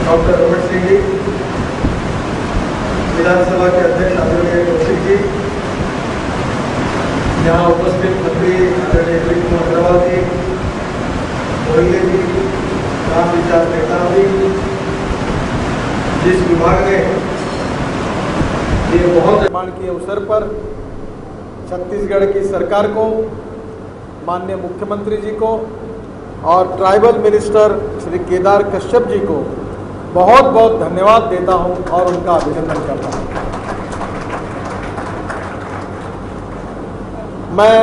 Doctor Raman Singh ji, विधानसभा के अध्यक्ष आदरणीय कौशिक जी, यहाँ उपस्थित मंत्री आदरणीय अनिल कुमार अग्रवाल जी, मोहल्ले जी, राम विचार नेता जी, जिस विभाग ने ये बहुत निर्माण के अवसर पर छत्तीसगढ़ की सरकार को, माननीय मुख्यमंत्री जी को और ट्राइबल मिनिस्टर श्री केदार कश्यप जी को बहुत बहुत धन्यवाद देता हूं और उनका अभिनंदन करता हूं। मैं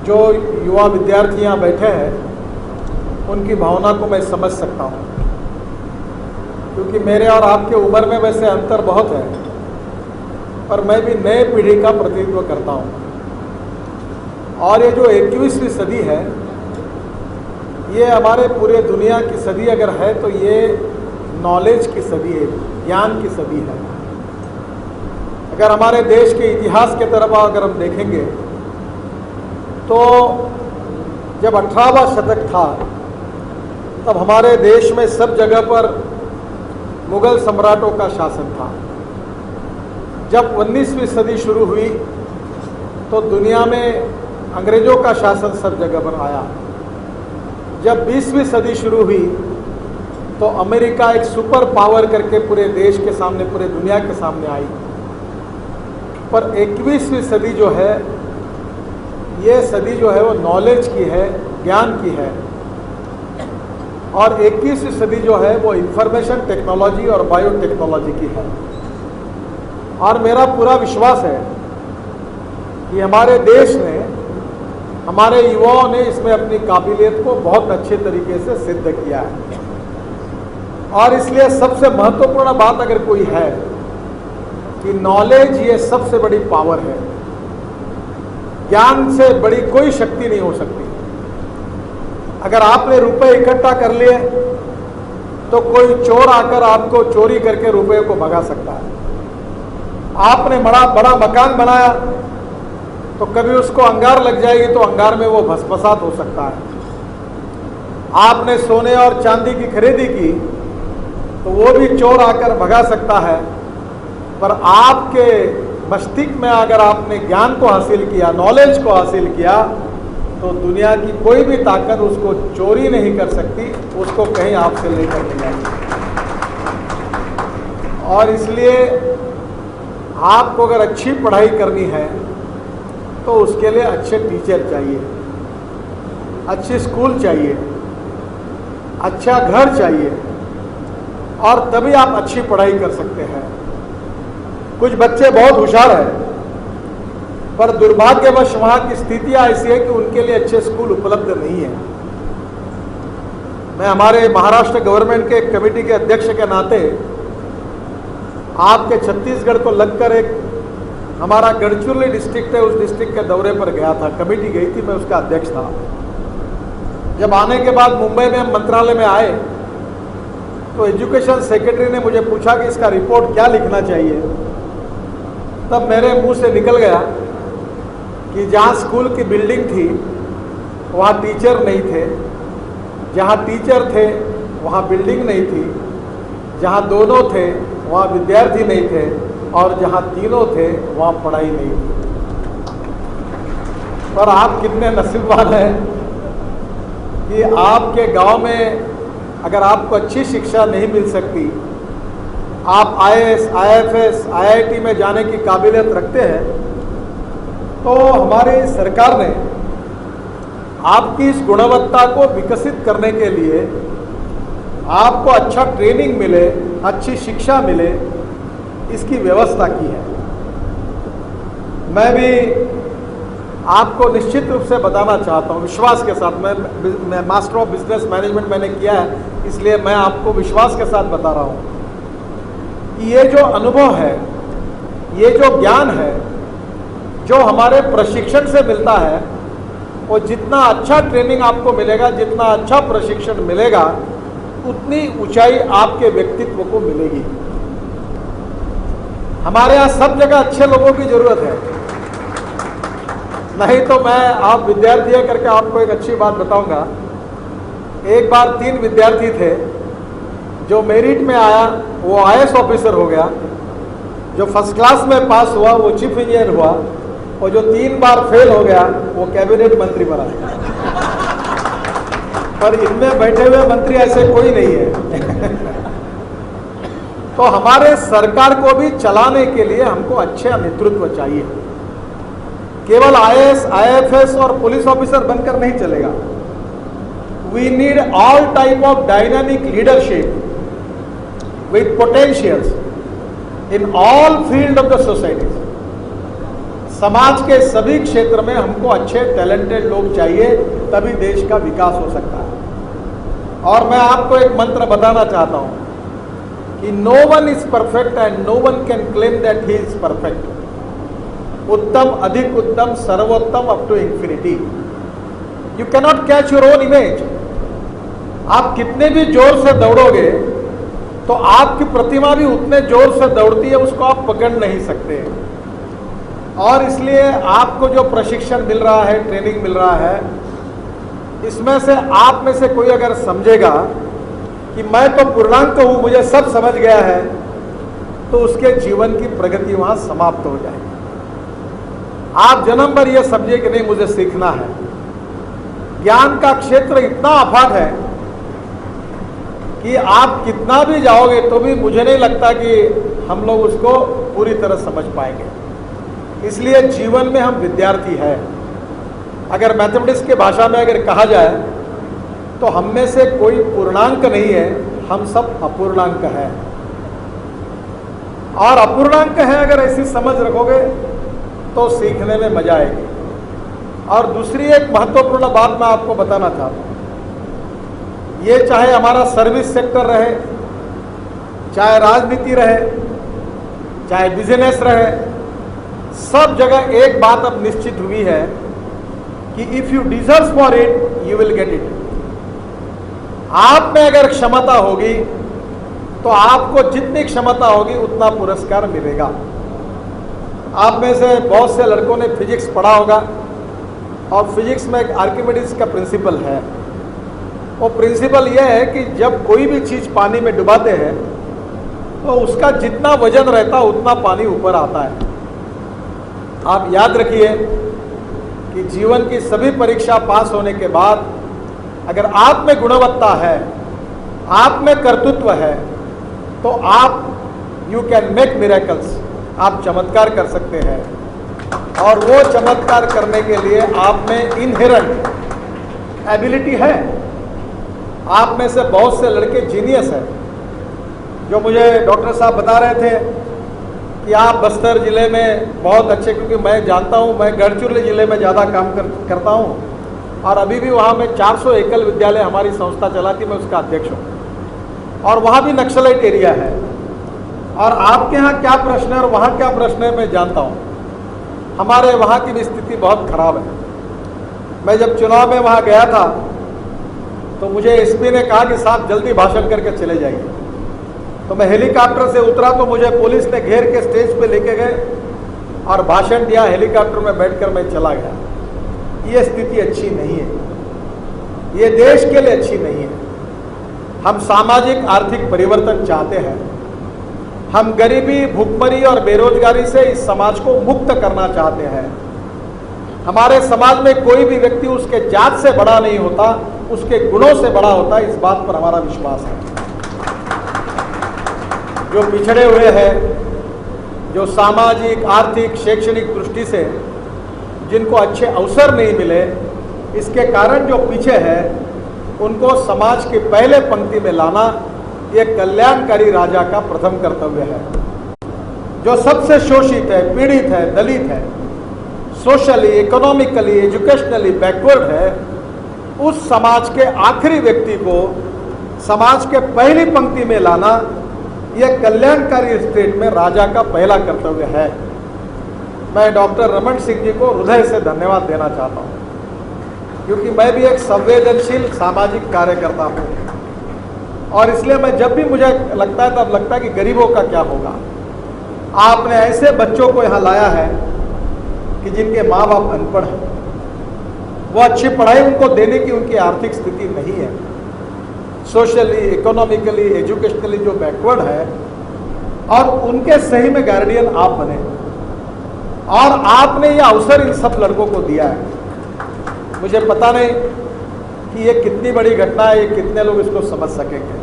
जो युवा विद्यार्थी यहाँ बैठे हैं उनकी भावना को मैं समझ सकता हूं, क्योंकि मेरे और आपके उम्र में वैसे अंतर बहुत है, पर मैं भी नए पीढ़ी का प्रतिनिधित्व करता हूं। और ये जो 21वीं सदी है, ये हमारे पूरे दुनिया की सदी अगर है तो ये नॉलेज की सदी है, ज्ञान की सदी है। अगर हमारे देश के इतिहास के तरफ अगर हम देखेंगे तो जब 18वां शतक था तब हमारे देश में सब जगह पर मुगल सम्राटों का शासन था। जब 19वीं सदी शुरू हुई तो दुनिया में अंग्रेजों का शासन सब जगह पर आया। जब 20वीं सदी शुरू हुई तो अमेरिका एक सुपर पावर करके पूरे देश के सामने, पूरे दुनिया के सामने आई। पर 21वीं सदी जो है, ये सदी जो है वो नॉलेज की है, ज्ञान की है। और 21वीं सदी जो है वो इंफॉर्मेशन टेक्नोलॉजी और बायोटेक्नोलॉजी की है। और मेरा पूरा विश्वास है कि हमारे देश ने, हमारे युवाओं ने इसमें अपनी काबिलियत को बहुत अच्छे तरीके से सिद्ध किया है। और इसलिए सबसे महत्वपूर्ण बात अगर कोई है कि नॉलेज ये सबसे बड़ी पावर है। ज्ञान से बड़ी कोई शक्ति नहीं हो सकती। अगर आपने रुपए इकट्ठा कर लिए तो कोई चोर आकर आपको चोरी करके रुपए को भगा सकता है। आपने बड़ा मकान बनाया तो कभी उसको अंगार लग जाएगी तो अंगार में वो भस्मसात हो सकता है। आपने सोने और चांदी की खरीदी की तो वो भी चोर आकर भगा सकता है। पर आपके मस्तिष्क में अगर आपने ज्ञान को हासिल किया, नॉलेज को हासिल किया, तो दुनिया की कोई भी ताकत उसको चोरी नहीं कर सकती, उसको कहीं आपसे लेकर नहीं आएगी। और इसलिए आपको अगर अच्छी पढ़ाई करनी है तो उसके लिए अच्छे टीचर चाहिए, अच्छे स्कूल चाहिए, अच्छा घर चाहिए, और तभी आप अच्छी पढ़ाई कर सकते हैं। कुछ बच्चे बहुत होशियार हैं, पर दुर्भाग्यवश वहाँ की स्थितियाँ ऐसी है कि उनके लिए अच्छे स्कूल उपलब्ध नहीं है। मैं हमारे महाराष्ट्र गवर्नमेंट के कमेटी के अध्यक्ष के नाते आपके छत्तीसगढ़ को लगकर एक हमारा गढ़चिरौली डिस्ट्रिक्ट है, उस डिस्ट्रिक्ट के दौरे पर गया था। कमेटी गई थी, मैं उसका अध्यक्ष था। जब आने के बाद मुंबई में हम मंत्रालय में आए तो एजुकेशन सेक्रेटरी ने मुझे पूछा कि इसका रिपोर्ट क्या लिखना चाहिए। तब मेरे मुंह से निकल गया कि जहाँ स्कूल की बिल्डिंग थी वहाँ टीचर नहीं थे, जहाँ टीचर थे वहाँ बिल्डिंग नहीं थी, जहाँ दोनों थे वहाँ विद्यार्थी नहीं थे, और जहाँ तीनों थे वहाँ पढ़ाई नहीं थी। पर आप कितने नसीबवान हैं कि आपके गांव में अगर आपको अच्छी शिक्षा नहीं मिल सकती, आप IAS, IFS, IIT में जाने की काबिलियत रखते हैं, तो हमारी सरकार ने आपकी इस गुणवत्ता को विकसित करने के लिए, आपको अच्छा ट्रेनिंग मिले, अच्छी शिक्षा मिले, इसकी व्यवस्था की है। मैं भी आपको निश्चित रूप से बताना चाहता हूँ, विश्वास के साथ, मैं मास्टर ऑफ बिजनेस मैनेजमेंट मैंने किया है, इसलिए मैं आपको विश्वास के साथ बता रहा हूँ कि ये जो अनुभव है, ये जो ज्ञान है, जो हमारे प्रशिक्षण से मिलता है, वो जितना अच्छा ट्रेनिंग आपको मिलेगा, जितना अच्छा प्रशिक्षण मिलेगा, उतनी ऊंचाई आपके व्यक्तित्व को मिलेगी। हमारे यहाँ सब जगह अच्छे लोगों की जरूरत है, नहीं तो मैं, आप विद्यार्थी है करके आपको एक अच्छी बात बताऊंगा। एक बार 3 विद्यार्थी थे जो मेरिट में आया वो IAS ऑफिसर हो गया, जो फर्स्ट क्लास में पास हुआ वो चीफ इंजीनियर हुआ, और जो 3 बार फेल हो गया वो कैबिनेट मंत्री बना। पर इनमें बैठे हुए मंत्री ऐसे कोई नहीं है। तो हमारे सरकार को भी चलाने के लिए हमको अच्छा नेतृत्व चाहिए। केवल IAS, IFS और पुलिस ऑफिसर बनकर नहीं चलेगा। We need all type of dynamic leadership with potentials in all field of the society. समाज के सभी क्षेत्र में हमको अच्छे टैलेंटेड लोग चाहिए, तभी देश का विकास हो सकता है। और मैं आपको एक मंत्र बताना चाहता हूं कि no one is perfect and no one can claim that he is perfect. उत्तम, अधिक उत्तम, सर्वोत्तम up to infinity. You cannot catch your own image. आप कितने भी जोर से दौड़ोगे तो आपकी प्रतिमा भी उतने जोर से दौड़ती है, उसको आप पकड़ नहीं सकते। और इसलिए आपको जो प्रशिक्षण मिल रहा है, ट्रेनिंग मिल रहा है, इसमें से आप में से कोई अगर समझेगा कि मैं तो पूर्णांक हूं, मुझे सब समझ गया है, तो उसके जीवन की प्रगति वहां समाप्त हो जाएगी। आप जन्म भर यह समझिए कि नहीं, मुझे सीखना है। ज्ञान का क्षेत्र इतना अफाट है कि आप कितना भी जाओगे तो भी मुझे नहीं लगता कि हम लोग उसको पूरी तरह समझ पाएंगे। इसलिए जीवन में हम विद्यार्थी हैं। अगर मैथमेटिक्स की भाषा में अगर कहा जाए तो हम में से कोई पूर्णांक नहीं है, हम सब अपूर्णांक हैं। और अपूर्णांक है अगर ऐसी समझ रखोगे तो सीखने में मजा आएगी। और दूसरी एक महत्वपूर्ण बात मैं आपको बताना चाहता हूं, ये चाहे हमारा सर्विस सेक्टर रहे, चाहे राजनीति रहे, चाहे बिजनेस रहे, सब जगह एक बात अब निश्चित हुई है कि if you deserve for it you will get it. आप में अगर क्षमता होगी तो आपको जितनी क्षमता होगी उतना पुरस्कार मिलेगा। आप में से बहुत से लड़कों ने फिजिक्स पढ़ा होगा, और फिजिक्स में एक आर्किमिडीज का प्रिंसिपल है। वो प्रिंसिपल यह है कि जब कोई भी चीज पानी में डुबाते हैं तो उसका जितना वजन रहता है उतना पानी ऊपर आता है। आप याद रखिए कि जीवन की सभी परीक्षा पास होने के बाद अगर आप में गुणवत्ता है, आप में कर्तृत्व है, तो आप यू कैन मेक मिरेकल्स, आप चमत्कार कर सकते हैं। और वो चमत्कार करने के लिए आप में इनहेरेंट एबिलिटी है। आप में से बहुत से लड़के जीनियस हैं, जो मुझे डॉक्टर साहब बता रहे थे कि आप बस्तर जिले में बहुत अच्छे, क्योंकि मैं जानता हूं, मैं गढ़चिरौली जिले में ज़्यादा काम करता हूं, और अभी भी वहां में 400 एकल विद्यालय हमारी संस्था चलाती, मैं उसका अध्यक्ष हूं, और वहां भी नक्सलाइट एरिया है। और आपके यहाँ क्या प्रश्न है और वहाँ क्या प्रश्न है मैं जानता हूँ। हमारे वहाँ की भी स्थिति बहुत खराब है। मैं जब चुनाव में वहाँ गया था तो मुझे एसपी ने कहा कि साहब जल्दी भाषण करके चले जाइए। तो मैं हेलीकॉप्टर से उतरा तो मुझे पुलिस ने घेर के स्टेज पे लेके गए और भाषण दिया। हेलीकॉप्टर में बैठकर मैं चला गया। ये स्थिति अच्छी नहीं है, ये देश के लिए अच्छी नहीं है। हम सामाजिक आर्थिक परिवर्तन चाहते हैं। हम गरीबी, भूखमरी और बेरोजगारी से इस समाज को मुक्त करना चाहते हैं। हमारे समाज में कोई भी व्यक्ति उसके जात से बड़ा नहीं होता, उसके गुणों से बड़ा होता है। इस बात पर हमारा विश्वास है। जो पिछड़े हुए हैं, जो सामाजिक, आर्थिक, शैक्षणिक दृष्टि से जिनको अच्छे अवसर नहीं मिले, इसके कारण जो पीछे है, उनको समाज की पहले पंक्ति में लाना ये कल्याणकारी राजा का प्रथम कर्तव्य है। जो सबसे शोषित है, पीड़ित है, दलित है, सोशली, इकोनॉमिकली, एजुकेशनली बैकवर्ड है, उस समाज के आखिरी व्यक्ति को समाज के पहली पंक्ति में लाना यह कल्याणकारी स्टेट में राजा का पहला कर्तव्य है। मैं डॉक्टर रमन सिंह जी को हृदय से धन्यवाद देना चाहता हूँ, क्योंकि मैं भी एक संवेदनशील सामाजिक कार्यकर्ता हूँ। और इसलिए मैं जब भी मुझे लगता है तब लगता है कि गरीबों का क्या होगा। आपने ऐसे बच्चों को यहाँ लाया है कि जिनके माँ बाप अनपढ़ हैं, वो अच्छी पढ़ाई उनको देने की उनकी आर्थिक स्थिति नहीं है। सोशली, इकोनॉमिकली, एजुकेशनली जो बैकवर्ड है, और उनके सही में गार्डियन आप बने, और आपने ये अवसर इन सब लड़कों को दिया है। मुझे पता नहीं कि ये कितनी बड़ी घटना है, ये कितने लोग इसको समझ सकेंगे।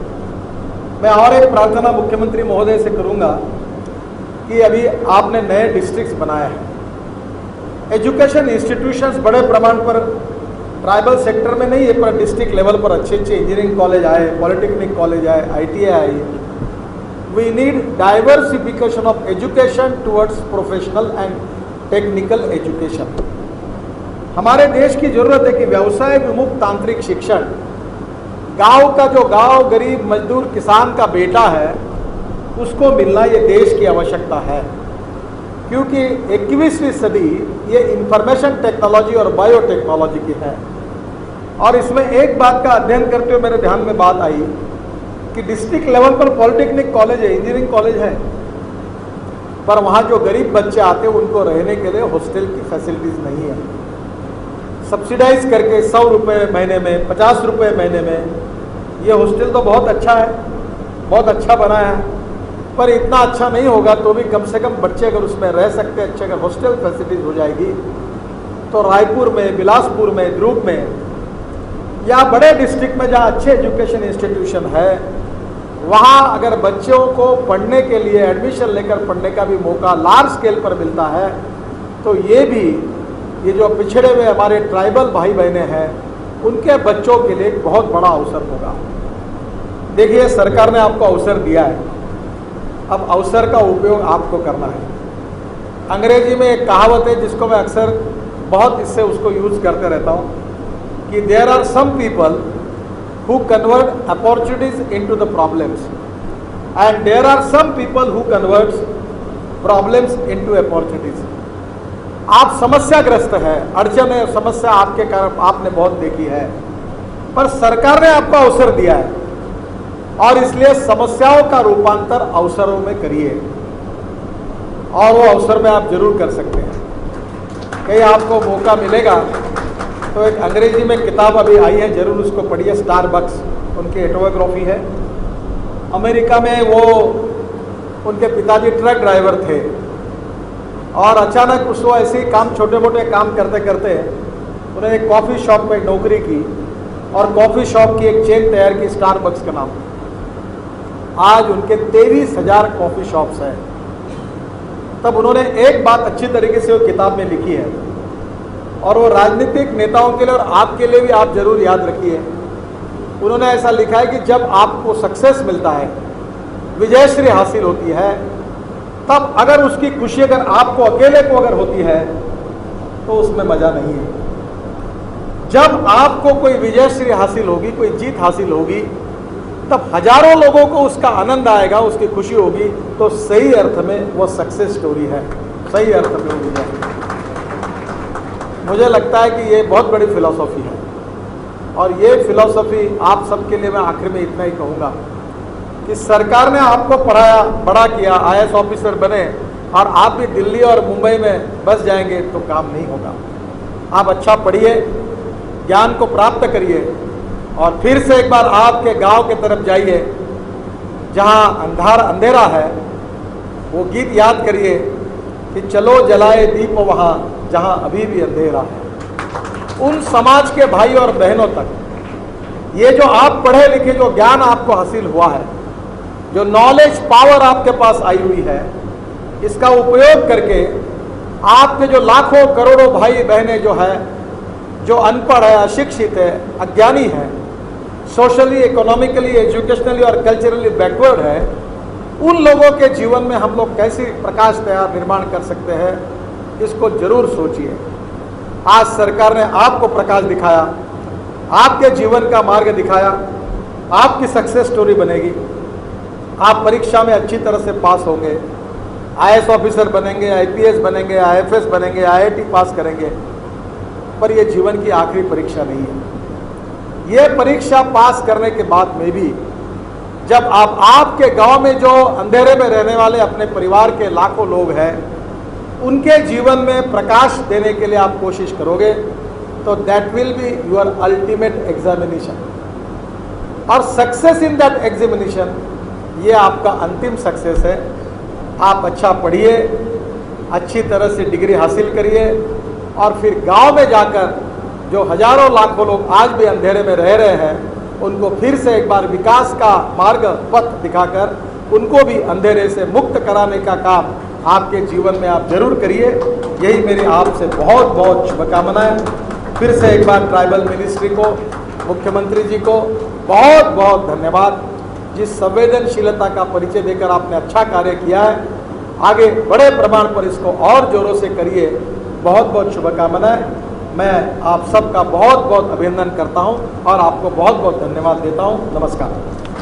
मैं और एक प्रार्थना मुख्यमंत्री महोदय से करूंगा कि अभी आपने नए डिस्ट्रिक्ट्स बनाए हैं, एजुकेशन इंस्टीट्यूशंस बड़े प्रमाण पर ट्राइबल सेक्टर में नहीं है, पर डिस्ट्रिक्ट लेवल पर अच्छे अच्छे इंजीनियरिंग कॉलेज आए, पॉलिटेक्निक कॉलेज आए, ITI आई। We need diversification of education towards professional and technical education. हमारे देश की जरूरत है कि व्यवसाय विमुख तांत्रिक शिक्षण, गांव का जो गांव गरीब मजदूर किसान का बेटा है उसको मिलना ये देश की आवश्यकता है, क्योंकि 21वीं सदी ये इंफॉर्मेशन टेक्नोलॉजी और बायोटेक्नोलॉजी की है। और इसमें एक बात का अध्ययन करते हुए मेरे ध्यान में बात आई कि डिस्ट्रिक्ट लेवल पर पॉलिटेक्निक कॉलेज है, इंजीनियरिंग कॉलेज है, पर वहाँ जो गरीब बच्चे आते हैं उनको रहने के लिए हॉस्टल की फैसिलिटीज़ नहीं है। सब्सिडाइज करके 100 रुपये महीने में, 50 रुपये महीने में, ये हॉस्टल तो बहुत अच्छा है, बहुत अच्छा बना है, पर इतना अच्छा नहीं होगा तो भी कम से कम बच्चे अगर उसमें रह सकते हैं, अच्छे अगर हॉस्टल फैसिलिटीज हो जाएगी तो रायपुर में, बिलासपुर में, ध्रुव में या बड़े डिस्ट्रिक्ट में जहाँ अच्छे एजुकेशन इंस्टीट्यूशन है, वहाँ अगर बच्चों को पढ़ने के लिए एडमिशन लेकर पढ़ने का भी मौका लार्ज स्केल पर मिलता है, तो ये जो पिछड़े हुए हमारे ट्राइबल भाई बहनें हैं उनके बच्चों के लिए एक बहुत बड़ा अवसर होगा। देखिए, सरकार ने आपको अवसर दिया है, अब अवसर का उपयोग आपको करना है। अंग्रेजी में एक कहावत है जिसको मैं अक्सर बहुत इससे उसको यूज करते रहता हूँ कि there are some people who convert opportunities into the problems and there are some people who converts problems into opportunities. आप समस्याग्रस्त है, अड़चन है, समस्या आपके कारण आपने बहुत देखी है, पर सरकार ने आपको अवसर दिया है और इसलिए समस्याओं का रूपांतर अवसरों में करिए, और वो अवसर में आप जरूर कर सकते हैं। कहीं आपको मौका मिलेगा तो एक अंग्रेजी में किताब अभी आई है, जरूर उसको पढ़िए, स्टारबक्स, उनकी ऑटोबायोग्राफी है। अमेरिका में वो उनके पिताजी ट्रक ड्राइवर थे और अचानक उसको ऐसे ही काम, छोटे मोटे काम करते करते उन्होंने एक कॉफ़ी शॉप में नौकरी की और कॉफ़ी शॉप की एक चेन तैयार की, स्टारबक्स का नाम। आज उनके 23,000 कॉफ़ी शॉप्स हैं। तब उन्होंने एक बात अच्छी तरीके से वो किताब में लिखी है, और वो राजनीतिक नेताओं के लिए और आपके लिए भी आप जरूर याद रखिए। उन्होंने ऐसा लिखा है कि जब आपको सक्सेस मिलता है, विजयश्री हासिल होती है, तब अगर उसकी खुशी अगर आपको अकेले को अगर होती है तो उसमें मजा नहीं है। जब आपको कोई विजयश्री हासिल होगी, कोई जीत हासिल होगी, तब हजारों लोगों को उसका आनंद आएगा, उसकी खुशी होगी, तो सही अर्थ में वो सक्सेस स्टोरी है, सही अर्थ में होगी। मुझे लगता है कि ये बहुत बड़ी फिलॉसफी है, और ये फिलॉसफी आप सबके लिए मैं आखिर में इतना ही कहूँगा कि सरकार ने आपको पढ़ाया, बड़ा किया, IAS ऑफिसर बने, और आप भी दिल्ली और मुंबई में बस जाएंगे तो काम नहीं होगा। आप अच्छा पढ़िए, ज्ञान को प्राप्त करिए, और फिर से एक बार आपके गांव के तरफ जाइए जहां अंधेरा है। वो गीत याद करिए कि चलो जलाए दीप वहां जहां अभी भी अंधेरा है। उन समाज के भाई और बहनों तक ये जो आप पढ़े लिखे, जो ज्ञान आपको हासिल हुआ है, जो नॉलेज पावर आपके पास आई हुई है, इसका उपयोग करके आपके जो लाखों करोड़ों भाई बहनें जो है, जो अनपढ़ है, अशिक्षित है, अज्ञानी है, सोशली, इकोनॉमिकली, एजुकेशनली और कल्चरली बैकवर्ड है, उन लोगों के जीवन में हम लोग कैसे प्रकाश तैयार निर्माण कर सकते हैं, इसको जरूर सोचिए। आज सरकार ने आपको प्रकाश दिखाया, आपके जीवन का मार्ग दिखाया, आपकी सक्सेस स्टोरी बनेगी। आप परीक्षा में अच्छी तरह से पास होंगे, IAS ऑफिसर बनेंगे, IPS बनेंगे, IFS बनेंगे, IIT पास करेंगे, पर यह जीवन की आखिरी परीक्षा नहीं है। ये परीक्षा पास करने के बाद में भी जब आप आपके गांव में जो अंधेरे में रहने वाले अपने परिवार के लाखों लोग हैं, उनके जीवन में प्रकाश देने के लिए आप कोशिश करोगे, तो that will be your ultimate examination. और सक्सेस इन दैट एग्जामिनेशन, ये आपका अंतिम सक्सेस है। आप अच्छा पढ़िए, अच्छी तरह से डिग्री हासिल करिए और फिर गांव में जाकर जो हजारों लाखों लोग आज भी अंधेरे में रह रहे हैं उनको फिर से एक बार विकास का मार्ग पथ दिखाकर उनको भी अंधेरे से मुक्त कराने का काम आपके जीवन में आप जरूर करिए। यही मेरी आपसे बहुत बहुत शुभकामनाएं। फिर से एक बार ट्राइबल मिनिस्ट्री को, मुख्यमंत्री जी को बहुत बहुत धन्यवाद। जिस संवेदनशीलता का परिचय देकर आपने अच्छा कार्य किया है, आगे बड़े प्रमाण पर इसको और जोरों से करिए। बहुत बहुत शुभकामनाएं। मैं आप सबका बहुत बहुत अभिनंदन करता हूं और आपको बहुत बहुत धन्यवाद देता हूं। नमस्कार।